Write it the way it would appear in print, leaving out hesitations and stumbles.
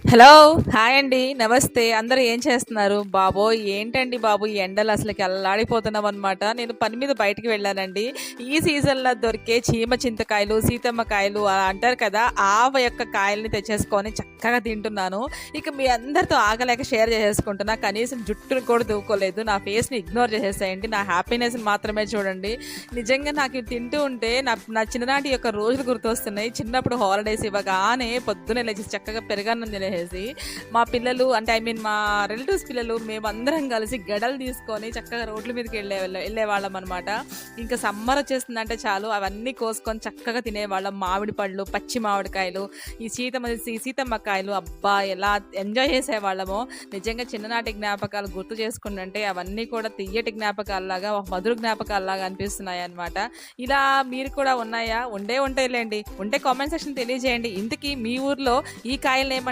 Hello! Hi అండి. నమస్తే. అందరూ ఏం చేస్తున్నారు? బాబోయ్! ఏంటండి బాబు ఈ ఎండలు అసలకి అల్లాడిపోతున్నామనమాట. నేను పని మీద బయటికి వెళ్ళానండి. ఈ సీజన్‌లో దొరికే చీమ చింతకాయలు, సీతమ్మ కాయలు అంటారు కదా! ఆ యొక్క కాయల్ని తెచ్చేసుకొని చక్కగా తింటున్నాను. ఇక మీ అందరితో ఆగలేక షేర్ చేసేసుకుంటున్నా. కనీసం జుట్టుని కూడా దువ్వుకోలేదు. నా ఫేస్‌ని ఇగ్నోర్ చేసేసేయండి. నా హ్యాపీనెస్‌ని మాత్రమే చూడండి. నిజంగా నాకు ఇవి తింటూ ఉంటే నా నా చిన్ననాటి యొక్క రోజులు గుర్తొస్తున్నాయి. చిన్నప్పుడు హాలిడేస్ ఇవ్వగానే పొద్దున్నే లేచి చక్కగా పెరుగన్నం తినేసేసి మా పిల్లలు అంటే మా రిలేటివ్స్ పిల్లలు మేమందరం కలిసి గెడలు తీసుకొని చక్కగా రోడ్ల మీదకి వెళ్ళేవాళ్ళం అనమాట. ఇంకా సమ్మర్ వచ్చేస్తుందంటే చాలు అవన్నీ కోసుకొని చక్కగా తినేవాళ్ళం. మామిడి పళ్ళు, పచ్చి మామిడికాయలు, ఈ సీతమ్మకాయలు అబ్బా ఎలా ఎంజాయ్ చేసేవాళ్ళమో. నిజంగా చిన్ననాటి జ్ఞాపకాలు గుర్తు చేసుకుంటుంటే అవన్నీ కూడా తియ్యటి జ్ఞాపకాలలాగా ఒక మధుర జ్ఞాపకాలలాగా అనిపిస్తున్నాయి అనమాట. ఇలా మీరు కూడా ఉన్నాయా? ఉండే ఉంటాయిలేండి. ఉంటే కామెంట్ సెక్షన్ తెలియజేయండి. ఇంతకీ మీ ఊర్లో ఈ కాయలనేమంటారు?